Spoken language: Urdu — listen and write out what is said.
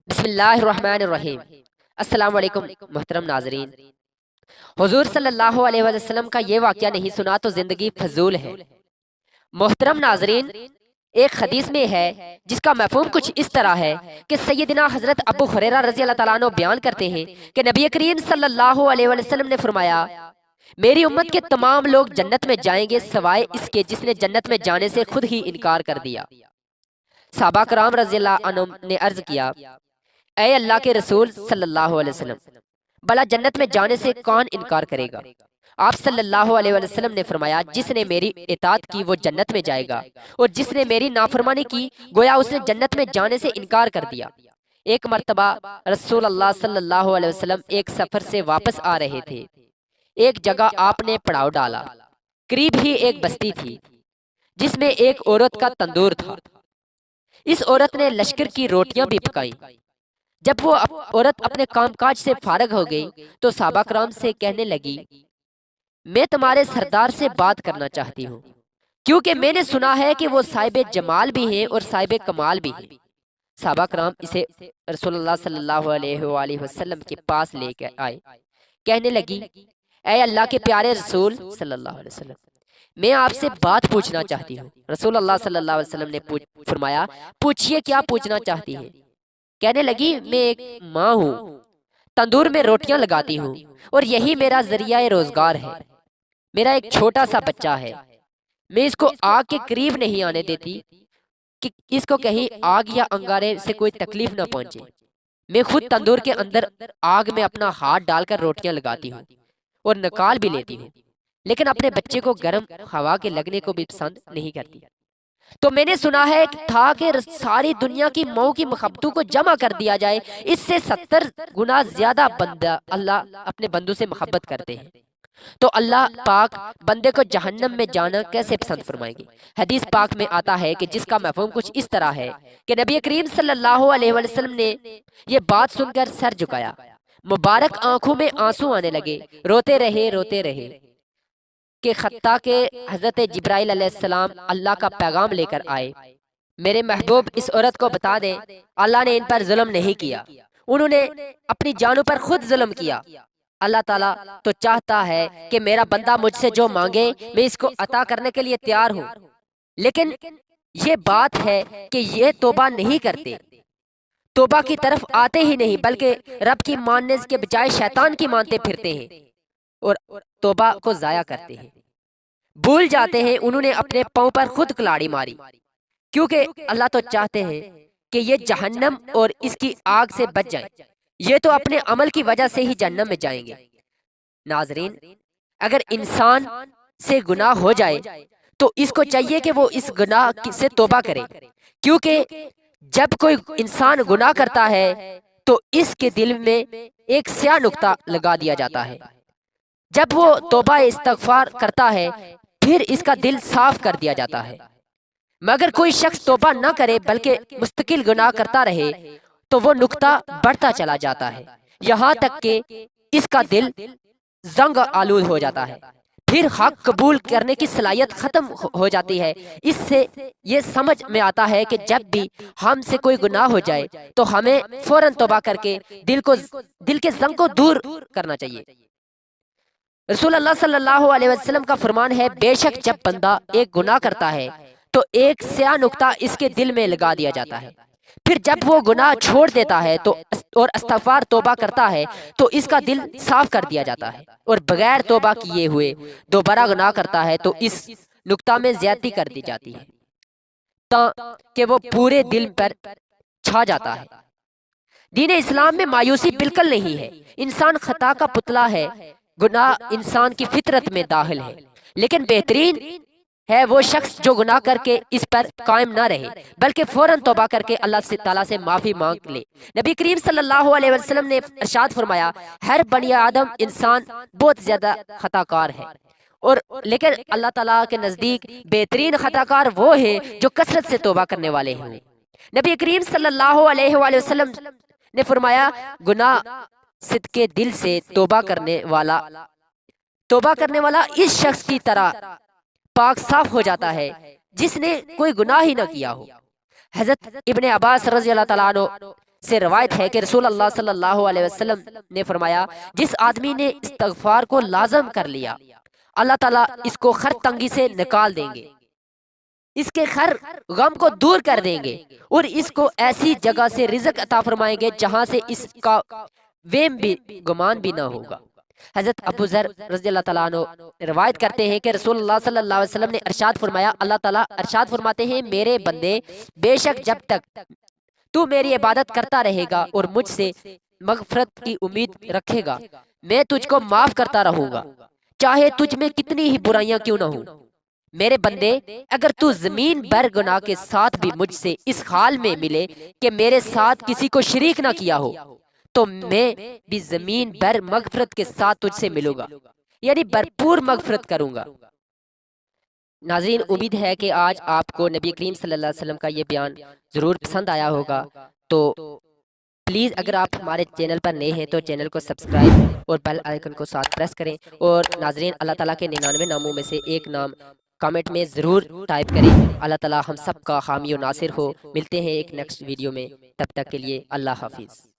بسم اللہ الرحمن الرحیم۔ السلام علیکم محترم ناظرین، حضور صلی اللہ علیہ وسلم کا یہ واقعہ نہیں سنا تو زندگی فضول ہے۔ محترم ناظرین، ایک حدیث میں ہے جس کا مفہوم کچھ اس طرح ہے کہ سیدنا حضرت ابو ہریرہ رضی اللہ تعالیٰ عنہ بیان کرتے ہیں کہ نبی کریم صلی اللہ علیہ وسلم نے فرمایا، میری امت کے تمام لوگ جنت میں جائیں گے سوائے اس کے جس نے جنت میں جانے سے خود ہی انکار کر دیا۔ صحابہ کرام رضی اللہ عنہم نے عرض کیا، اے اللہ کے رسول صلی اللہ علیہ وسلم، بھلا جنت میں جانے سے کون انکار کرے گا؟ آپ صلی اللہ علیہ وسلم نے فرمایا، جس نے میری اطاعت کی وہ جنت میں جائے گا، اور جس نے میری نافرمانی کی گویا اس نے جنت میں جانے سے انکار کر دیا۔ ایک مرتبہ رسول اللہ صلی اللہ علیہ وسلم ایک سفر سے واپس آ رہے تھے۔ ایک جگہ آپ نے پڑاؤ ڈالا۔ قریب ہی ایک بستی تھی جس میں ایک عورت کا تندور تھا۔ اس عورت نے لشکر کی روٹیاں بھی پکائیں۔ جب وہ عورت اپنے کام کاج سے فارغ ہو گئی تو صحابہ کرام سے کہنے لگی، میں تمہارے سردار سے بات کرنا چاہتی ہوں، کیونکہ میں نے سنا ہے کہ وہ صاحب جمال بھی ہیں اور صاحب کمال بھی ہیں۔ صحابہ کرام اسے رسول اللہ صلی اللہ علیہ وآلہ وسلم کے پاس لے کے آئے۔ کہنے لگی، اے اللہ کے پیارے رسول صلی اللہ علیہ وسلم، میں آپ سے بات پوچھنا چاہتی ہوں۔ رسول اللہ صلی اللہ علیہ وسلم نے فرمایا، پوچھئے کیا پوچھنا چاہتی ہیں؟ کہنے لگی، میں ایک ماں ہوں، تندور میں روٹیاں لگاتی ہوں اور یہی میرا ذریعہ روزگار ہے۔ میرا ایک چھوٹا سا بچہ ہے، میں اس کو آگ کے قریب نہیں آنے دیتی کہ اس کو کہیں آگ یا انگارے سے کوئی تکلیف نہ پہنچے۔ میں خود تندور کے اندر آگ میں اپنا ہاتھ ڈال کر روٹیاں لگاتی ہوں اور نکال بھی لیتی ہوں، لیکن اپنے بچے کو گرم ہوا کے لگنے کو بھی پسند نہیں کرتی۔ تو میں نے سنا ہے کہ ساری دنیا کی مئو کی محبتوں کو جمع کر دیا جائے، اس سے 70 گنا زیادہ بندہ اللہ اپنے بندوں سے محبت کرتے ہیں، تو اللہ پاک بندے کو جہنم میں جانا کیسے پسند فرمائیں گے؟ حدیث پاک میں آتا ہے کہ جس کا مفہوم کچھ اس طرح ہے کہ نبی کریم صلی اللہ علیہ وسلم نے یہ بات سن کر سر جھکایا، مبارک آنکھوں میں آنسو آنے لگے، روتے رہے کہ حتیٰ کہ حضرت جبرائیل علیہ السلام اللہ کا پیغام لے کر آئے، میرے محبوب اس عورت کو بتا دیں اللہ نے ان پر ظلم نہیں کیا، انہوں نے اپنی جانوں پر خود ظلم کیا۔ اللہ تعالیٰ تو چاہتا ہے کہ میرا بندہ مجھ سے جو مانگے میں اس کو عطا کرنے کے لیے تیار ہوں، لیکن یہ بات ہے کہ یہ توبہ نہیں کرتے، توبہ کی طرف آتے ہی نہیں، بلکہ رب کی ماننے کے بجائے شیطان کی مانتے پھرتے ہیں اور توبہ کو ضائع کرتے ہیں، بھول جاتے ہیں انہوں نے اپنے پاؤں پر خود کلاڑی ماری، کیونکہ اللہ تو چاہتے ہیں کہ یہ جہنم اور اس کی آگ سے بچ جائیں، یہ تو اپنے عمل کی وجہ سے ہی جہنم میں جائیں گے۔ ناظرین، اگر انسان سے گناہ ہو جائے تو اس کو چاہیے کہ وہ اس گناہ سے توبہ کرے، کیونکہ جب کوئی انسان گناہ کرتا ہے تو اس کے دل میں ایک سیاہ نقطہ لگا دیا جاتا ہے، جب وہ توبہ استغفار کرتا ہے پھر اس کا دل صاف کر دیا جاتا ہے۔ مگر کوئی شخص توبہ نہ کرے بلکہ مستقل گناہ کرتا رہے تو وہ نقطہ بڑھتا چلا جاتا ہے، یہاں تک کہ اس کا دل زنگ آلود ہو جاتا ہے، پھر حق قبول کرنے کی صلاحیت ختم ہو جاتی ہے۔ اس سے یہ سمجھ میں آتا ہے کہ جب بھی ہم سے کوئی گناہ ہو جائے تو ہمیں فوراً توبہ کر کے دل کے زنگ کو دور کرنا چاہیے۔ رسول اللہ صلی اللہ علیہ وسلم کا فرمان ہے، بے شک جب بندہ ایک گناہ کرتا ہے تو ایک سیاہ نقطہ اس کے دل میں لگا دیا جاتا ہے، پھر جب وہ گناہ چھوڑ دیتا ہے اور استغفار توبہ کرتا ہے تو اس کا دل صاف کر دیا جاتا ہے، اور بغیر توبہ کیے ہوئے دوبارہ گناہ کرتا ہے تو اس نقطہ میں زیادتی کر دی جاتی ہے تاکہ وہ پورے دل پر چھا جاتا ہے۔ دین اسلام میں مایوسی بالکل نہیں ہے، انسان خطا کا پتلا ہے، گناہ انسان کی فطرت میں داخل ہے، لیکن بہترین ہے وہ شخص جو گناہ کر کے اس پر قائم نہ رہے بلکہ فوراً توبہ کر کے اللہ تعالیٰ سے معافی مانگ لے۔ نبی کریم صلی اللہ علیہ وسلم نے ارشاد فرمایا، ہر بنی آدم انسان بہت زیادہ خطا کار ہے، لیکن اللہ تعالیٰ کے نزدیک بہترین خطا کار وہ ہیں جو کثرت سے توبہ کرنے والے ہیں۔ نبی کریم صلی اللہ علیہ وآلہ وسلم نے فرمایا، گناہ صدقے دل سے توبہ کرنے والا اس شخص کی طرح پاک صاف ہو جاتا ہے جس نے کوئی گناہ ہی نہ کیا ہو۔ حضرت ابن عباس رضی اللہ تعالیٰ عنہ سے روایت ہے کہ رسول اللہ صلی اللہ علیہ وسلم نے فرمایا جس آدمی نے استغفار کو لازم کر لیا اللہ تعالیٰ اس کو خر تنگی سے نکال دیں گے، اس کے خر غم کو دور کر دیں گے اور اس کو ایسی جگہ سے رزق عطا فرمائیں گے جہاں سے اس کا ویم بھی گمان بھی نہ ہوگا۔ حضرت ابو ذر رضی اللہ تعالیٰ عنہ روایت کرتے ہیں کہ رسول اللہ صلی اللہ علیہ وسلم نے ارشاد فرمایا، اللہ تعالیٰ ارشاد فرماتے ہیں میرے بندے بے شک جب تک تو میری عبادت کرتا رہے گا اور مجھ سے مغفرت کی امید رکھے گا میں تجھ کو معاف کرتا رہوں گا چاہے تجھ میں کتنی ہی برائیاں کیوں نہ ہوں۔ میرے بندے اگر تو زمین بھر گناہ کے ساتھ بھی مجھ سے اس حال میں ملے کہ میرے ساتھ کسی کو شریک نہ کیا ہو تو میں بھی زمین بھر مغفرت کے ساتھ تجھ سے ملوں گا، یعنی بھرپور مغفرت کروں گا۔ ناظرین امید ہے کہ آج آپ کو نبی کریم صلی اللہ علیہ وسلم کا یہ بیان ضرور پسند آیا ہوگا، تو پلیز اگر آپ ہمارے چینل پر نئے ہیں تو چینل کو سبسکرائب اور بیل آئیکن کو ساتھ پریس کریں، اور ناظرین اللہ تعالیٰ کے 99 ناموں میں سے ایک نام کامنٹ میں ضرور ٹائپ کریں۔ اللہ تعالیٰ ہم سب کا حامی و ناصر ہو۔ ملتے ہیں ایک نیکسٹ ویڈیو میں، تب تک کے لیے اللہ حافظ۔